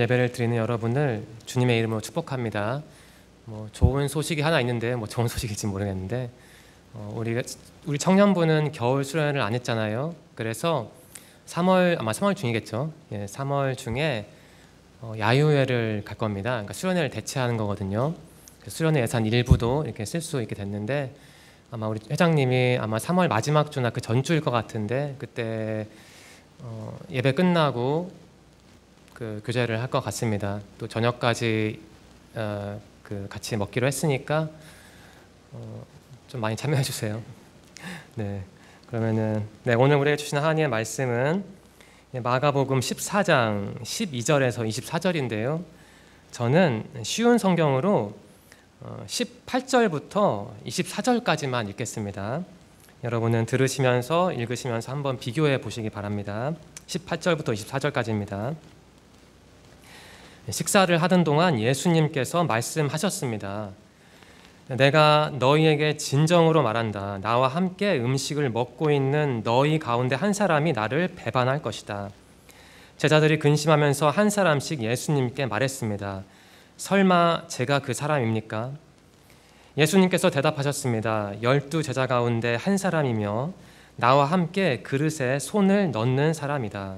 예배를 드리는 여러분을 주님의 이름으로 축복합니다. 좋은 소식이 하나 있는데 좋은 소식일지 모르겠는데 우리 청년부는 겨울 수련회를 안 했잖아요. 그래서 3월 중이겠죠. 3월 중에 야유회를 갈 겁니다. 그러니까 수련회를 대체하는 거거든요. 수련회 예산 일부도 이렇게 쓸 수 있게 됐는데 아마 우리 회장님이 아마 3월 마지막 주나 그 전주일 것 같은데 그때 예배 끝나고 그 교제를 할 것 같습니다. 또 저녁까지 같이 먹기로 했으니까 좀 많이 참여해 주세요. 네, 그러면은 오늘 우리에게 주신 하나님의 말씀은 마가복음 14장 12절에서 24절인데요. 저는 쉬운 성경으로 18절부터 24절까지만 읽겠습니다. 여러분은 들으시면서 읽으시면서 한번 비교해 보시기 바랍니다. 18절부터 24절까지입니다. 식사를 하던 동안 예수님께서 말씀하셨습니다. 내가 너희에게 진정으로 말한다. 나와 함께 음식을 먹고 있는 너희 가운데 한 사람이 나를 배반할 것이다. 제자들이 근심하면서 한 사람씩 예수님께 말했습니다. 설마 제가 그 사람입니까? 예수님께서 대답하셨습니다. 12 제자 가운데 한 사람이며 나와 함께 그릇에 손을 넣는 사람이다.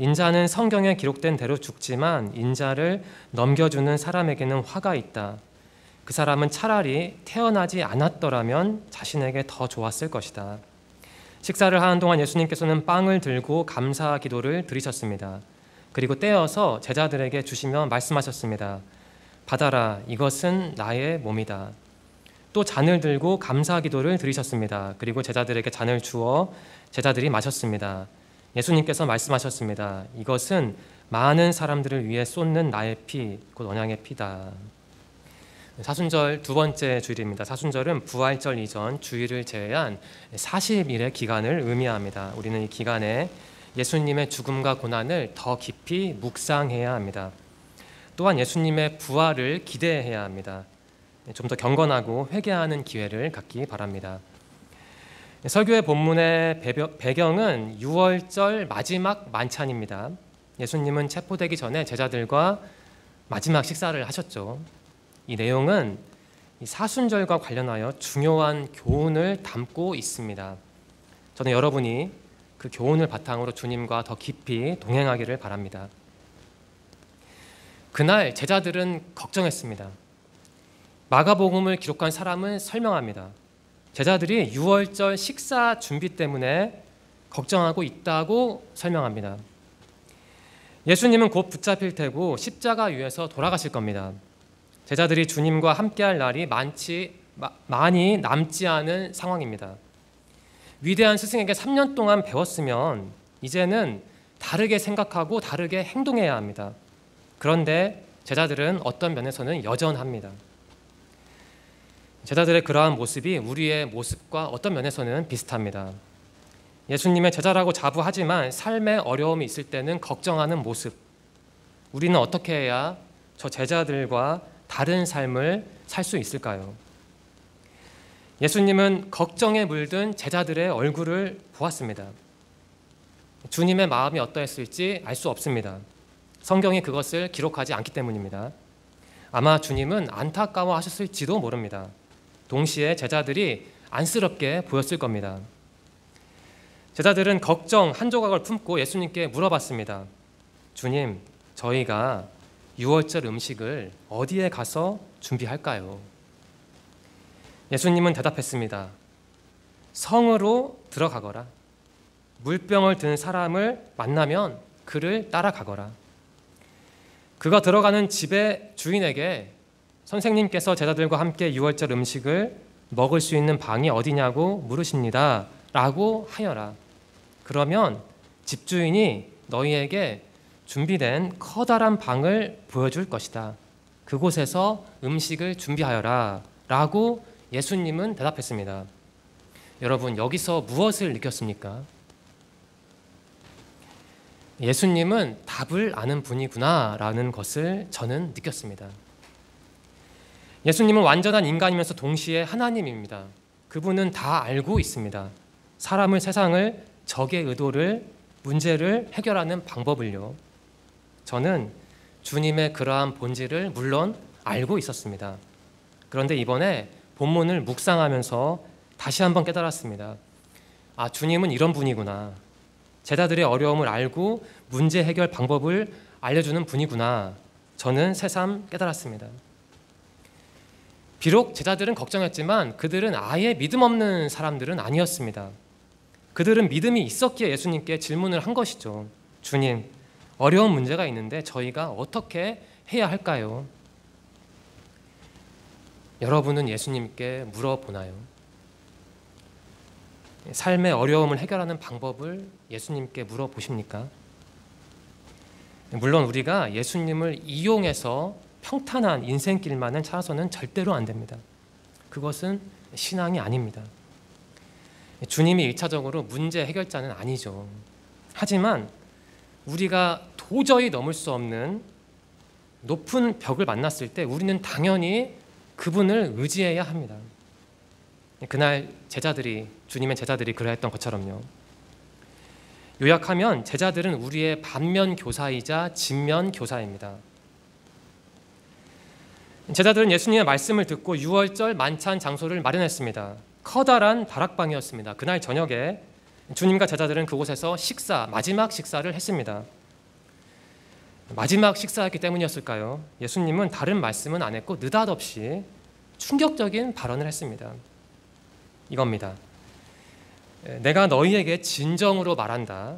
인자는 성경에 기록된 대로 죽지만 인자를 넘겨주는 사람에게는 화가 있다. 그 사람은 차라리 태어나지 않았더라면 자신에게 더 좋았을 것이다. 식사를 하는 동안 예수님께서는 빵을 들고 감사 기도를 드리셨습니다. 그리고 떼어서 제자들에게 주시며 말씀하셨습니다. 받아라, 이것은 나의 몸이다. 또 잔을 들고 감사 기도를 드리셨습니다. 그리고 제자들에게 잔을 주어 제자들이 마셨습니다. 예수님께서 말씀하셨습니다. 이것은 많은 사람들을 위해 쏟는 나의 피, 곧 언약의 피다. 사순절 두 번째 주일입니다. 사순절은 부활절 이전 주일을 제외한 40일의 기간을 의미합니다. 우리는 이 기간에 예수님의 죽음과 고난을 더 깊이 묵상해야 합니다. 또한 예수님의 부활을 기대해야 합니다. 좀 더 경건하고 회개하는 기회를 갖기 바랍니다. 설교의 본문의 배경은 6월절 마지막 만찬입니다. 예수님은 체포되기 전에 제자들과 마지막 식사를 하셨죠. 이 내용은 사순절과 관련하여 중요한 교훈을 담고 있습니다. 저는 여러분이 그 교훈을 바탕으로 주님과 더 깊이 동행하기를 바랍니다. 그날 제자들은 걱정했습니다. 마가복음을 기록한 사람은 설명합니다. 제자들이 6월절 식사 준비 때문에 걱정하고 있다고 설명합니다. 예수님은 곧 붙잡힐 테고 십자가 위에서 돌아가실 겁니다. 제자들이 주님과 함께할 날이 많이 남지 않은 상황입니다. 위대한 스승에게 3년 동안 배웠으면 이제는 다르게 생각하고 다르게 행동해야 합니다. 그런데 제자들은 어떤 면에서는 여전합니다. 제자들의 그러한 모습이 우리의 모습과 어떤 면에서는 비슷합니다. 예수님의 제자라고 자부하지만 삶의 어려움이 있을 때는 걱정하는 모습. 우리는 어떻게 해야 저 제자들과 다른 삶을 살 수 있을까요? 예수님은 걱정에 물든 제자들의 얼굴을 보았습니다. 주님의 마음이 어떠했을지 알 수 없습니다. 성경이 그것을 기록하지 않기 때문입니다. 아마 주님은 안타까워하셨을지도 모릅니다. 동시에 제자들이 안쓰럽게 보였을 겁니다. 제자들은 걱정 한 조각을 품고 예수님께 물어봤습니다. 주님, 저희가 6월절 음식을 어디에 가서 준비할까요? 예수님은 대답했습니다. 성으로 들어가거라. 물병을 든 사람을 만나면 그를 따라가거라. 그가 들어가는 집의 주인에게 선생님께서 제자들과 함께 6월절 음식을 먹을 수 있는 방이 어디냐고 물으십니다. 라고 하여라. 그러면 집주인이 너희에게 준비된 커다란 방을 보여줄 것이다. 그곳에서 음식을 준비하여라. 라고 예수님은 대답했습니다. 여러분, 여기서 무엇을 느꼈습니까? 예수님은 답을 아는 분이구나 라는 것을 저는 느꼈습니다. 예수님은 완전한 인간이면서 동시에 하나님입니다. 그분은 다 알고 있습니다. 사람을, 세상을, 적의 의도를, 문제를 해결하는 방법을요. 저는 주님의 그러한 본질을 물론 알고 있었습니다. 그런데 이번에 본문을 묵상하면서 다시 한번 깨달았습니다. 아, 주님은 이런 분이구나. 제자들의 어려움을 알고 문제 해결 방법을 알려주는 분이구나. 저는 새삼 깨달았습니다. 비록 제자들은 걱정했지만 그들은 아예 믿음 없는 사람들은 아니었습니다. 그들은 믿음이 있었기에 예수님께 질문을 한 것이죠. 주님, 어려운 문제가 있는데 저희가 어떻게 해야 할까요? 여러분은 예수님께 물어보나요? 삶의 어려움을 해결하는 방법을 예수님께 물어보십니까? 물론 우리가 예수님을 이용해서 평탄한 인생길만을 찾아서는 절대로 안 됩니다. 그것은 신앙이 아닙니다. 주님이 1차적으로 문제 해결자는 아니죠. 하지만 우리가 도저히 넘을 수 없는 높은 벽을 만났을 때 우리는 당연히 그분을 의지해야 합니다. 그날 주님의 제자들이 그러했던 것처럼요. 요약하면 제자들은 우리의 반면 교사이자 진면 교사입니다. 제자들은 예수님의 말씀을 듣고 유월절 만찬 장소를 마련했습니다. 커다란 다락방이었습니다. 그날 저녁에 주님과 제자들은 그곳에서 마지막 식사를 했습니다. 마지막 식사였기 때문이었을까요? 예수님은 다른 말씀은 안 했고 느닷없이 충격적인 발언을 했습니다. 이겁니다. 내가 너희에게 진정으로 말한다.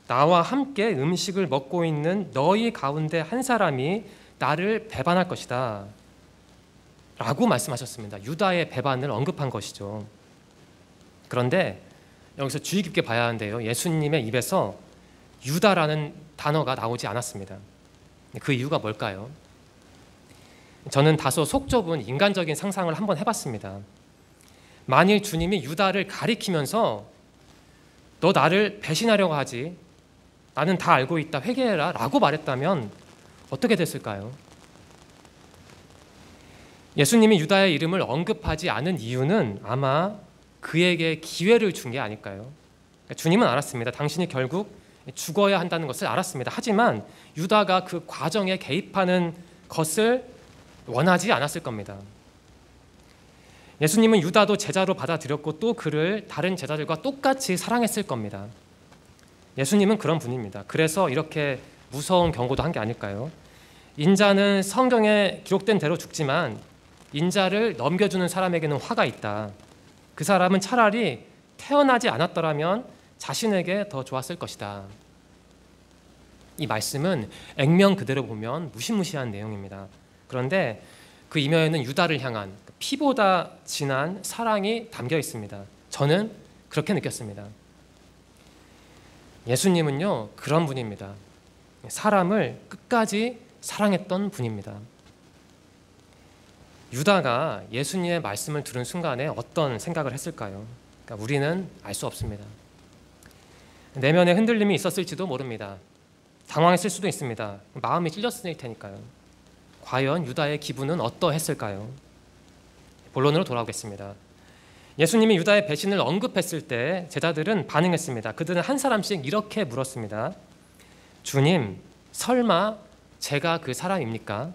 나와 함께 음식을 먹고 있는 너희 가운데 한 사람이 나를 배반할 것이다. 라고 말씀하셨습니다. 유다의 배반을 언급한 것이죠. 그런데 여기서 주의 깊게 봐야 하는데요. 예수님의 입에서 유다라는 단어가 나오지 않았습니다. 그 이유가 뭘까요? 저는 다소 속 좁은 인간적인 상상을 한번 해봤습니다. 만일 주님이 유다를 가리키면서 너 나를 배신하려고 하지, 나는 다 알고 있다, 회개해라 라고 말했다면 어떻게 됐을까요? 예수님이 유다의 이름을 언급하지 않은 이유는 아마 그에게 기회를 준 게 아닐까요? 주님은 알았습니다. 당신이 결국 죽어야 한다는 것을 알았습니다. 하지만 유다가 그 과정에 개입하는 것을 원하지 않았을 겁니다. 예수님은 유다도 제자로 받아들였고 또 그를 다른 제자들과 똑같이 사랑했을 겁니다. 예수님은 그런 분입니다. 그래서 이렇게 무서운 경고도 한 게 아닐까요? 인자는 성경에 기록된 대로 죽지만 인자를 넘겨주는 사람에게는 화가 있다. 그 사람은 차라리 태어나지 않았더라면 자신에게 더 좋았을 것이다. 이 말씀은 액면 그대로 보면 무시무시한 내용입니다. 그런데 그 이면에는 유다를 향한 피보다 진한 사랑이 담겨 있습니다. 저는 그렇게 느꼈습니다. 예수님은요, 그런 분입니다. 사람을 끝까지 사랑했던 분입니다. 유다가 예수님의 말씀을 들은 순간에 어떤 생각을 했을까요? 그러니까 우리는 알 수 없습니다. 내면에 흔들림이 있었을지도 모릅니다. 당황했을 수도 있습니다. 마음이 찔렸을 테니까요. 과연 유다의 기분은 어떠했을까요? 본론으로 돌아오겠습니다. 예수님이 유다의 배신을 언급했을 때 제자들은 반응했습니다. 그들은 한 사람씩 이렇게 물었습니다. 주님, 설마 제가 그 사람입니까?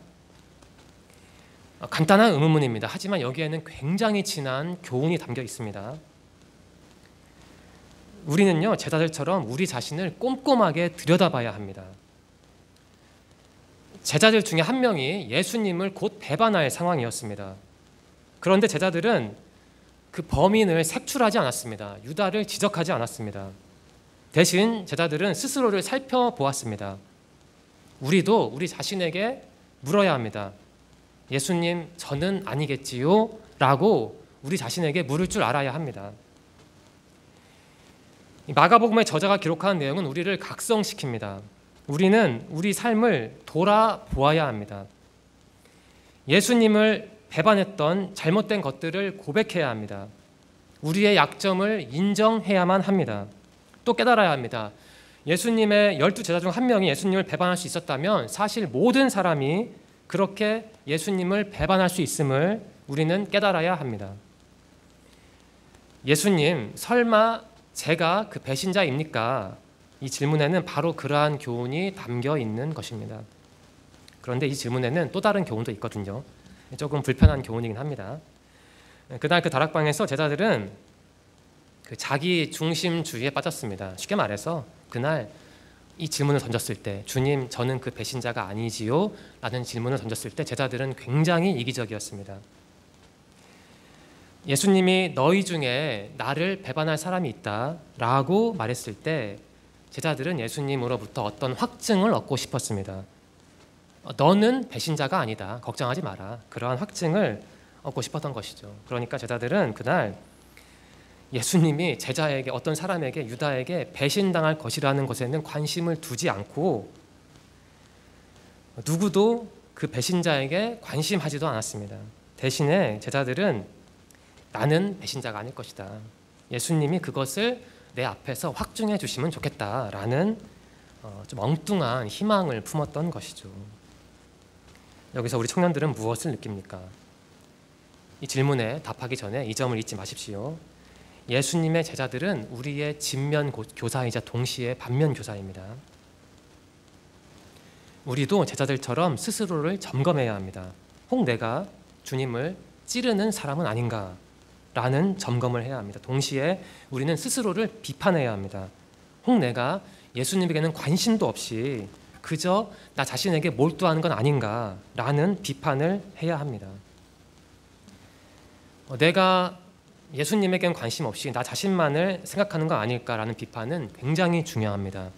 간단한 의문문입니다. 하지만 여기에는 굉장히 진한 교훈이 담겨 있습니다. 우리는요, 제자들처럼 우리 자신을 꼼꼼하게 들여다봐야 합니다. 제자들 중에 한 명이 예수님을 곧 배반할 상황이었습니다. 그런데 제자들은 그 범인을 색출하지 않았습니다. 유다를 지적하지 않았습니다. 대신 제자들은 스스로를 살펴보았습니다. 우리도 우리 자신에게 물어야 합니다. 예수님, 저는 아니겠지요? 라고 우리 자신에게 물을 줄 알아야 합니다. 마가복음의 저자가 기록한 내용은 우리를 각성시킵니다. 우리는 우리 삶을 돌아보아야 합니다. 예수님을 배반했던 잘못된 것들을 고백해야 합니다. 우리의 약점을 인정해야만 합니다. 또 깨달아야 합니다. 예수님의 12제자 중 한 명이 예수님을 배반할 수 있었다면 사실 모든 사람이 그렇게 예수님을 배반할 수 있음을 우리는 깨달아야 합니다. 예수님, 설마 제가 그 배신자입니까? 이 질문에는 바로 그러한 교훈이 담겨 있는 것입니다. 그런데 이 질문에는 또 다른 교훈도 있거든요. 조금 불편한 교훈이긴 합니다. 그날 그 다락방에서 제자들은 그 자기 중심주의에 빠졌습니다. 쉽게 말해서 그날 이 질문을 던졌을 때, 주님 저는 그 배신자가 아니지요? 라는 질문을 던졌을 때 제자들은 굉장히 이기적이었습니다. 예수님이 너희 중에 나를 배반할 사람이 있다 라고 말했을 때 제자들은 예수님으로부터 어떤 확증을 얻고 싶었습니다. 너는 배신자가 아니다, 걱정하지 마라, 그러한 확증을 얻고 싶었던 것이죠. 그러니까 제자들은 그날 예수님이 제자에게, 어떤 사람에게, 유다에게 배신당할 것이라는 것에는 관심을 두지 않고 누구도 그 배신자에게 관심하지도 않았습니다. 대신에 제자들은 나는 배신자가 아닐 것이다, 예수님이 그것을 내 앞에서 확증해 주시면 좋겠다라는 좀 엉뚱한 희망을 품었던 것이죠. 여기서 우리 청년들은 무엇을 느낍니까? 이 질문에 답하기 전에 이 점을 잊지 마십시오. 예수님의 제자들은 우리의 진면 교사이자 동시에 반면 교사입니다. 우리도 제자들처럼 스스로를 점검해야 합니다. 혹 내가 주님을 찌르는 사람은 아닌가 라는 점검을 해야 합니다. 동시에 우리는 스스로를 비판해야 합니다. 혹 내가 예수님에게는 관심도 없이 그저 나 자신에게 몰두하는 건 아닌가 라는 비판을 해야 합니다. 내가 예수님에겐 관심 없이 나 자신만을 생각하는 거 아닐까라는 비판은 굉장히 중요합니다.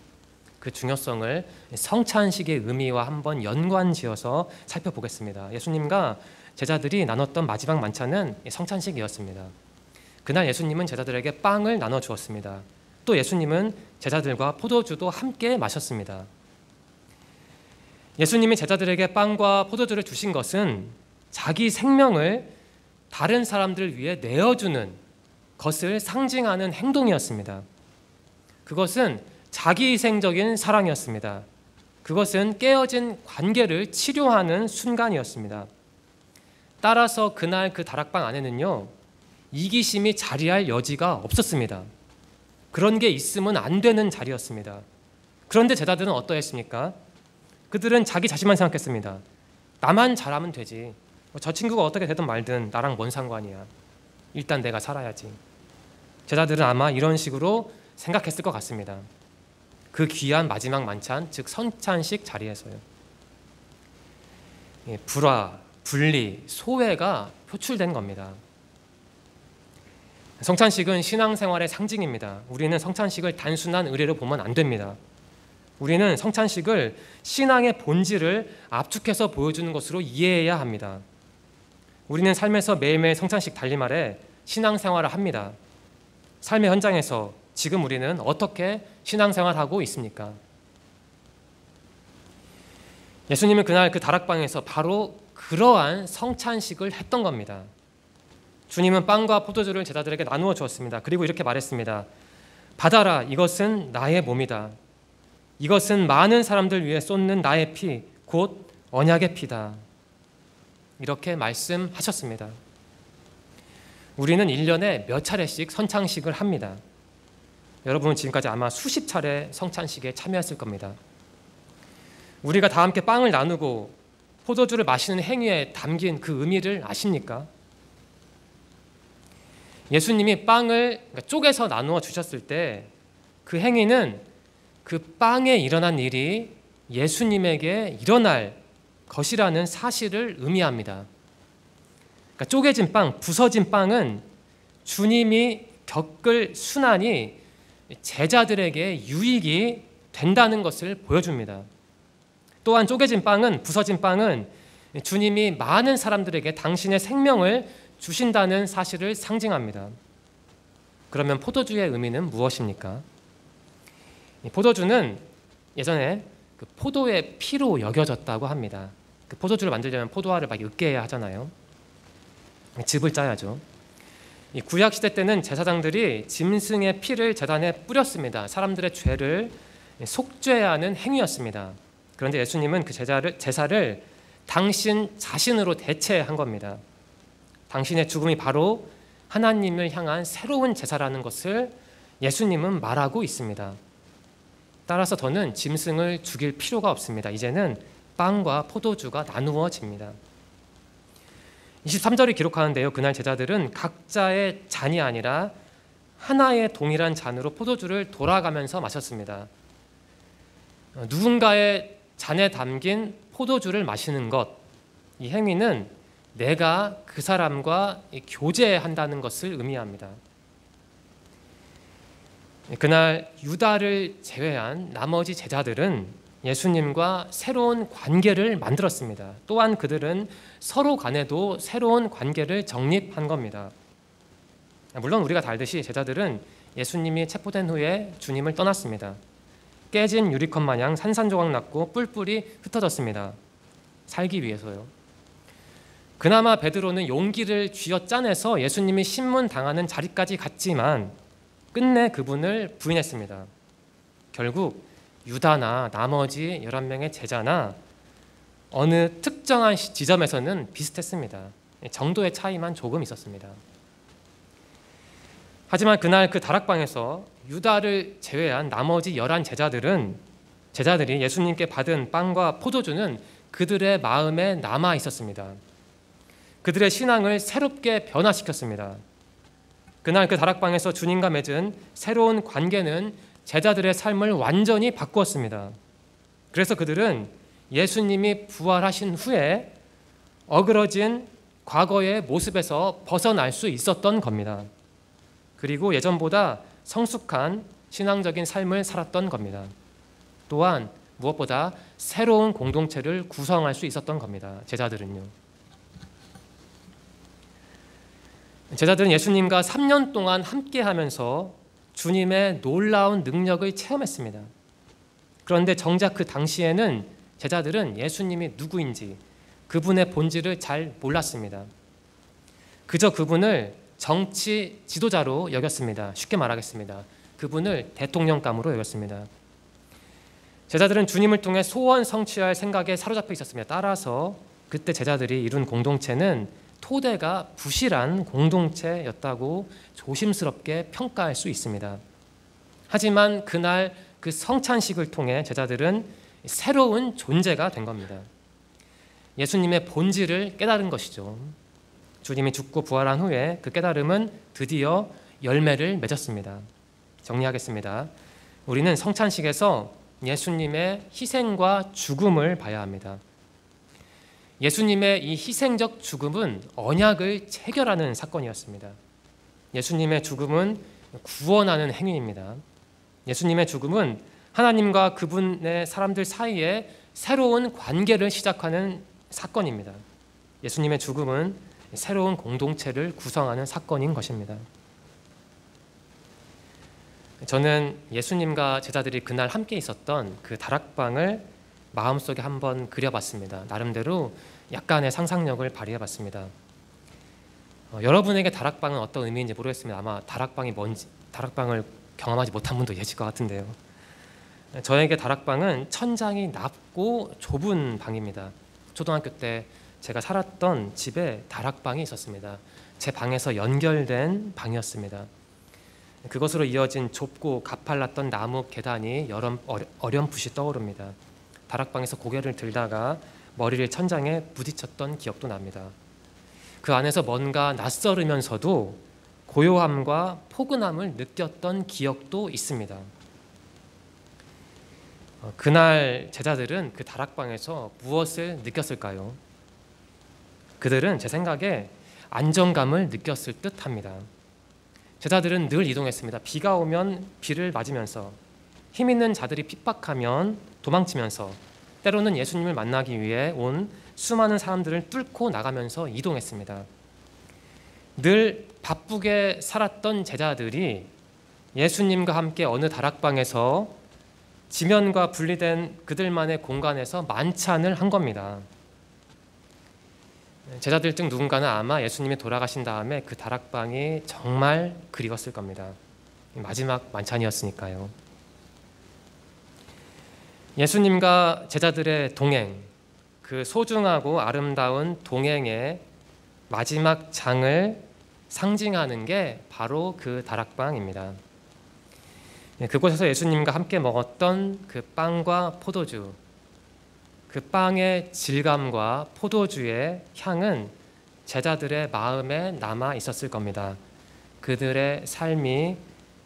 그 중요성을 성찬식의 의미와 한번 연관지어서 살펴보겠습니다. 예수님과 제자들이 나눴던 마지막 만찬은 성찬식이었습니다. 그날 예수님은 제자들에게 빵을 나눠 주었습니다. 또 예수님은 제자들과 포도주도 함께 마셨습니다. 예수님이 제자들에게 빵과 포도주를 주신 것은 자기 생명을 다른 사람들을 위해 내어주는 것을 상징하는 행동이었습니다. 그것은 자기희생적인 사랑이었습니다. 그것은 깨어진 관계를 치료하는 순간이었습니다. 따라서 그날 그 다락방 안에는요, 이기심이 자리할 여지가 없었습니다. 그런 게 있으면 안 되는 자리였습니다. 그런데 제자들은 어떠했습니까? 그들은 자기 자신만 생각했습니다. 나만 잘하면 되지, 저 친구가 어떻게 되든 말든 나랑 뭔 상관이야, 일단 내가 살아야지. 제자들은 아마 이런 식으로 생각했을 것 같습니다. 그 귀한 마지막 만찬, 즉 성찬식 자리에서요. 불화, 분리, 소외가 표출된 겁니다. 성찬식은 신앙생활의 상징입니다. 우리는 성찬식을 단순한 의례로 보면 안 됩니다. 우리는 성찬식을 신앙의 본질을 압축해서 보여주는 것으로 이해해야 합니다. 우리는 삶에서 매일매일 성찬식 달리 말해 신앙생활을 합니다. 삶의 현장에서 지금 우리는 어떻게 신앙생활하고 있습니까? 예수님은 그날 그 다락방에서 바로 그러한 성찬식을 했던 겁니다. 주님은 빵과 포도주를 제자들에게 나누어 주었습니다. 그리고 이렇게 말했습니다. 받아라, 이것은 나의 몸이다. 이것은 많은 사람들 위해 쏟는 나의 피, 곧 언약의 피다. 이렇게 말씀하셨습니다. 우리는 1년에 몇 차례씩 성찬식을 합니다. 여러분은 지금까지 아마 수십 차례 성찬식에 참여했을 겁니다. 우리가 다 함께 빵을 나누고 포도주를 마시는 행위에 담긴 그 의미를 아십니까? 예수님이 빵을 쪼개서 나누어 주셨을 때 그 행위는 그 빵에 일어난 일이 예수님에게 일어날 것이라는 사실을 의미합니다. 그러니까 쪼개진 빵, 부서진 빵은 주님이 겪을 순환이 제자들에게 유익이 된다는 것을 보여줍니다. 또한 쪼개진 빵은, 부서진 빵은 주님이 많은 사람들에게 당신의 생명을 주신다는 사실을 상징합니다. 그러면 포도주의 의미는 무엇입니까? 포도주는 예전에 그 포도의 피로 여겨졌다고 합니다. 그 포도주를 만들려면 포도알을 막 으깨야 하잖아요. 즙을 짜야죠. 이 구약 시대 때는 제사장들이 짐승의 피를 제단에 뿌렸습니다. 사람들의 죄를 속죄하는 행위였습니다. 그런데 예수님은 그 제사를 당신 자신으로 대체한 겁니다. 당신의 죽음이 바로 하나님을 향한 새로운 제사라는 것을 예수님은 말하고 있습니다. 따라서 더는 짐승을 죽일 필요가 없습니다. 이제는 빵과 포도주가 나누어집니다. 23절이 기록하는데요. 그날 제자들은 각자의 잔이 아니라 하나의 동일한 잔으로 포도주를 돌아가면서 마셨습니다. 누군가의 잔에 담긴 포도주를 마시는 것, 이 행위는 내가 그 사람과 교제한다는 것을 의미합니다. 그날 유다를 제외한 나머지 제자들은 예수님과 새로운 관계를 만들었습니다. 또한 그들은 서로 간에도 새로운 관계를 정립한 겁니다. 물론 우리가 다 알듯이 제자들은 예수님이 체포된 후에 주님을 떠났습니다. 깨진 유리컵 마냥 산산조각 났고 뿔뿔이 흩어졌습니다. 살기 위해서요. 그나마 베드로는 용기를 쥐어짜내서 예수님이 신문당하는 자리까지 갔지만 끝내 그분을 부인했습니다. 결국 유다나 나머지 11명의 제자나 어느 특정한 지점에서는 비슷했습니다. 정도의 차이만 조금 있었습니다. 하지만 그날 그 다락방에서 유다를 제외한 나머지 11 제자들이 예수님께 받은 빵과 포도주는 그들의 마음에 남아 있었습니다. 그들의 신앙을 새롭게 변화시켰습니다. 그날 그 다락방에서 주님과 맺은 새로운 관계는 제자들의 삶을 완전히 바꾸었습니다. 그래서 그들은 예수님이 부활하신 후에 어그러진 과거의 모습에서 벗어날 수 있었던 겁니다. 그리고 예전보다 성숙한 신앙적인 삶을 살았던 겁니다. 또한 무엇보다 새로운 공동체를 구성할 수 있었던 겁니다. 제자들은 예수님과 3년 동안 함께하면서 주님의 놀라운 능력을 체험했습니다. 그런데 정작 그 당시에는 제자들은 예수님이 누구인지 그분의 본질을 잘 몰랐습니다. 그저 그분을 정치 지도자로 여겼습니다. 쉽게 말하겠습니다. 그분을 대통령감으로 여겼습니다. 제자들은 주님을 통해 소원 성취할 생각에 사로잡혀 있었습니다. 따라서 그때 제자들이 이룬 공동체는 토대가 부실한 공동체였다고 조심스럽게 평가할 수 있습니다. 하지만 그날 그 성찬식을 통해 제자들은 새로운 존재가 된 겁니다. 예수님의 본질을 깨달은 것이죠. 주님이 죽고 부활한 후에 그 깨달음은 드디어 열매를 맺었습니다. 정리하겠습니다. 우리는 성찬식에서 예수님의 희생과 죽음을 봐야 합니다. 예수님의 이 희생적 죽음은 언약을 체결하는 사건이었습니다. 예수님의 죽음은 구원하는 행위입니다. 예수님의 죽음은 하나님과 그분의 사람들 사이에 새로운 관계를 시작하는 사건입니다. 예수님의 죽음은 새로운 공동체를 구성하는 사건인 것입니다. 저는 예수님과 제자들이 그날 함께 있었던 그 다락방을 마음속에 한번 그려봤습니다. 나름대로 약간의 상상력을 발휘해봤습니다. 여러분에게 다락방은 어떤 의미인지 모르겠습니다. 아마 다락방이 뭔지, 다락방을 경험하지 못한 분도 계실 것 같은데요. 저에게 다락방은 천장이 낮고 좁은 방입니다. 초등학교 때 제가 살았던 집에 다락방이 있었습니다. 제 방에서 연결된 방이었습니다. 그것으로 이어진 좁고 가팔랐던 나무 계단이 어렴풋이 떠오릅니다. 다락방에서 고개를 들다가 머리를 천장에 부딪혔던 기억도 납니다. 그 안에서 뭔가 낯설으면서도 고요함과 포근함을 느꼈던 기억도 있습니다. 그날 제자들은 그 다락방에서 무엇을 느꼈을까요? 그들은 제 생각에 안정감을 느꼈을 듯합니다. 제자들은 늘 이동했습니다. 비가 오면 비를 맞으면서, 힘 있는 자들이 핍박하면 도망치면서, 때로는 예수님을 만나기 위해 온 수많은 사람들을 뚫고 나가면서 이동했습니다. 늘 바쁘게 살았던 제자들이 예수님과 함께 어느 다락방에서 지면과 분리된 그들만의 공간에서 만찬을 한 겁니다. 제자들 중 누군가는 아마 예수님이 돌아가신 다음에 그 다락방이 정말 그리웠을 겁니다. 마지막 만찬이었으니까요. 예수님과 제자들의 동행, 그 소중하고 아름다운 동행의 마지막 장을 상징하는 게 바로 그 다락방입니다. 그곳에서 예수님과 함께 먹었던 그 빵과 포도주, 그 빵의 질감과 포도주의 향은 제자들의 마음에 남아 있었을 겁니다. 그들의 삶이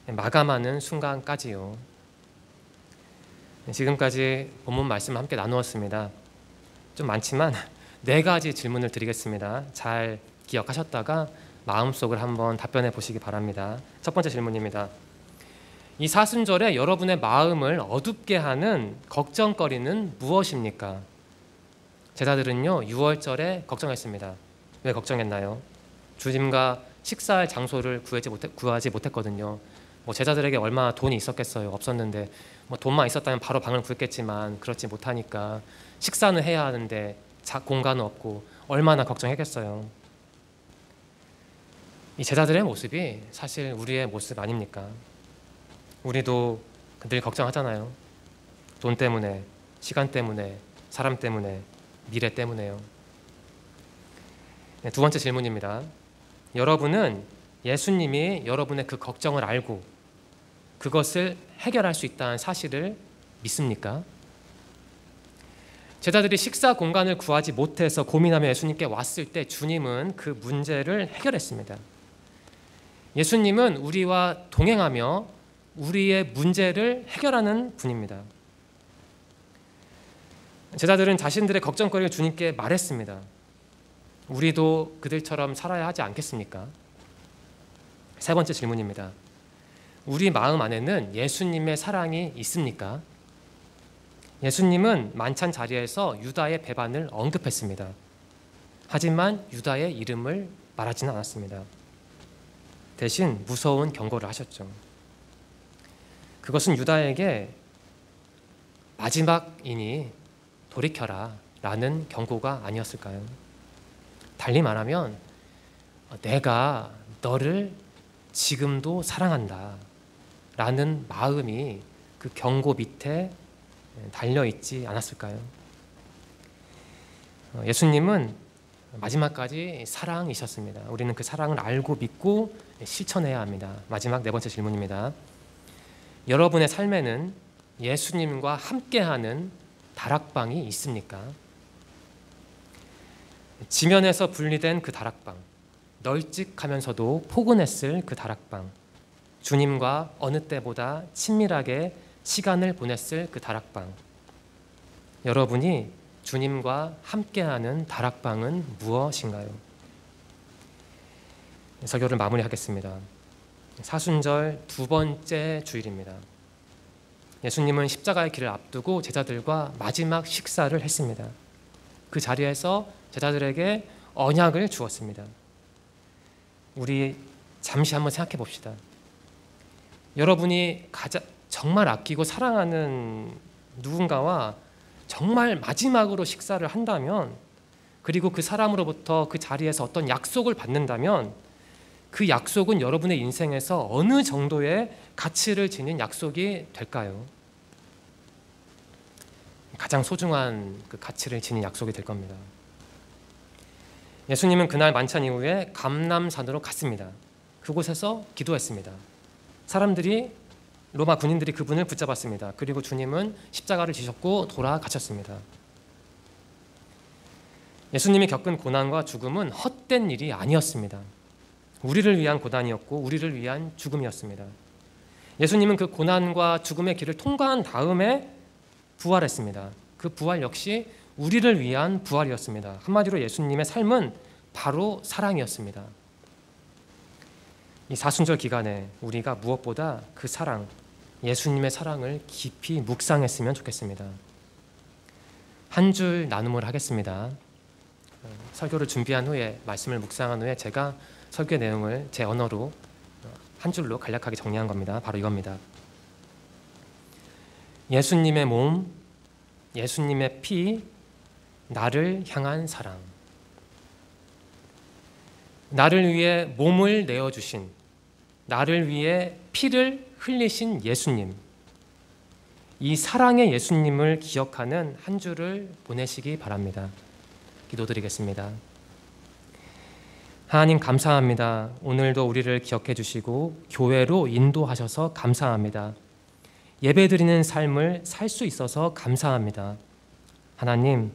마감하는 순간까지요. 지금까지 본문 말씀을 함께 나누었습니다. 좀 많지만 4가지 질문을 드리겠습니다. 잘 기억하셨다가 마음속을 한번 답변해 보시기 바랍니다. 첫 번째 질문입니다. 이 사순절에 여러분의 마음을 어둡게 하는 걱정거리는 무엇입니까? 제자들은요, 유월절에 걱정했습니다. 왜 걱정했나요? 주님과 식사할 장소를 구하지 못했거든요. 제자들에게 얼마나 돈이 있었겠어요? 없었는데 돈만 있었다면 바로 방을 구했겠지만 그렇지 못하니까 식사는 해야 하는데 공간은 없고 얼마나 걱정했겠어요. 이 제자들의 모습이 사실 우리의 모습 아닙니까? 우리도 늘 걱정하잖아요. 돈 때문에, 시간 때문에, 사람 때문에, 미래 때문에요. 두 번째 질문입니다. 여러분은 예수님이 여러분의 그 걱정을 알고 그것을 해결할 수 있다는 사실을 믿습니까? 제자들이 식사 공간을 구하지 못해서 고민하며 예수님께 왔을 때 주님은 그 문제를 해결했습니다. 예수님은 우리와 동행하며 우리의 문제를 해결하는 분입니다. 제자들은 자신들의 걱정거리를 주님께 말했습니다. 우리도 그들처럼 살아야 하지 않겠습니까? 세 번째 질문입니다. 우리 마음 안에는 예수님의 사랑이 있습니까? 예수님은 만찬 자리에서 유다의 배반을 언급했습니다. 하지만 유다의 이름을 말하지는 않았습니다. 대신 무서운 경고를 하셨죠. 그것은 유다에게 마지막이니 돌이켜라 라는 경고가 아니었을까요? 달리 말하면 내가 너를 지금도 사랑한다 라는 마음이 그 경고 밑에 달려있지 않았을까요? 예수님은 마지막까지 사랑이셨습니다. 우리는 그 사랑을 알고 믿고 실천해야 합니다. 마지막 4번째 질문입니다. 여러분의 삶에는 예수님과 함께하는 다락방이 있습니까? 지면에서 분리된 그 다락방, 널찍하면서도 포근했을 그 다락방, 주님과 어느 때보다 친밀하게 시간을 보냈을 그 다락방, 여러분이 주님과 함께하는 다락방은 무엇인가요? 설교를 마무리하겠습니다. 사순절 2번째 주일입니다. 예수님은 십자가의 길을 앞두고 제자들과 마지막 식사를 했습니다. 그 자리에서 제자들에게 언약을 주었습니다. 우리 잠시 한번 생각해 봅시다. 여러분이 정말 아끼고 사랑하는 누군가와 정말 마지막으로 식사를 한다면, 그리고 그 사람으로부터 그 자리에서 어떤 약속을 받는다면 그 약속은 여러분의 인생에서 어느 정도의 가치를 지닌 약속이 될까요? 가장 소중한 그 가치를 지닌 약속이 될 겁니다. 예수님은 그날 만찬 이후에 감람산으로 갔습니다. 그곳에서 기도했습니다. 로마 군인들이 그분을 붙잡았습니다. 그리고 주님은 십자가를 지셨고 돌아가셨습니다. 예수님이 겪은 고난과 죽음은 헛된 일이 아니었습니다. 우리를 위한 고난이었고 우리를 위한 죽음이었습니다. 예수님은 그 고난과 죽음의 길을 통과한 다음에 부활했습니다. 그 부활 역시 우리를 위한 부활이었습니다. 한마디로 예수님의 삶은 바로 사랑이었습니다. 이 사순절 기간에 우리가 무엇보다 그 사랑, 예수님의 사랑을 깊이 묵상했으면 좋겠습니다. 한 줄 나눔을 하겠습니다. 설교를 준비한 후에, 말씀을 묵상한 후에 제가 설교 내용을 제 언어로 한 줄로 간략하게 정리한 겁니다. 바로 이겁니다. 예수님의 몸, 예수님의 피, 나를 향한 사랑. 나를 위해 몸을 내어주신, 나를 위해 피를 흘리신 예수님, 이 사랑의 예수님을 기억하는 한 주를 보내시기 바랍니다. 기도드리겠습니다. 하나님 감사합니다. 오늘도 우리를 기억해 주시고 교회로 인도하셔서 감사합니다. 예배드리는 삶을 살 수 있어서 감사합니다. 하나님,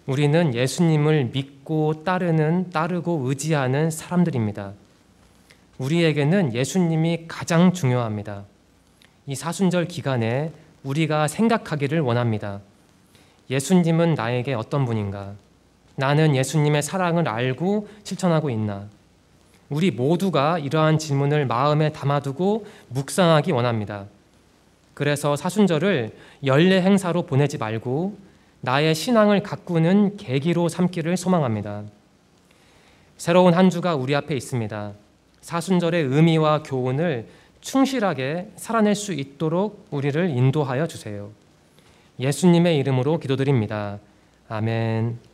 우리는 예수님을 믿고 따르고 의지하는 사람들입니다. 우리에게는 예수님이 가장 중요합니다. 이 사순절 기간에 우리가 생각하기를 원합니다. 예수님은 나에게 어떤 분인가? 나는 예수님의 사랑을 알고 실천하고 있나? 우리 모두가 이러한 질문을 마음에 담아두고 묵상하기 원합니다. 그래서 사순절을 연례 행사로 보내지 말고 나의 신앙을 가꾸는 계기로 삼기를 소망합니다. 새로운 한 주가 우리 앞에 있습니다. 사순절의 의미와 교훈을 충실하게 살아낼 수 있도록 우리를 인도하여 주세요. 예수님의 이름으로 기도드립니다. 아멘.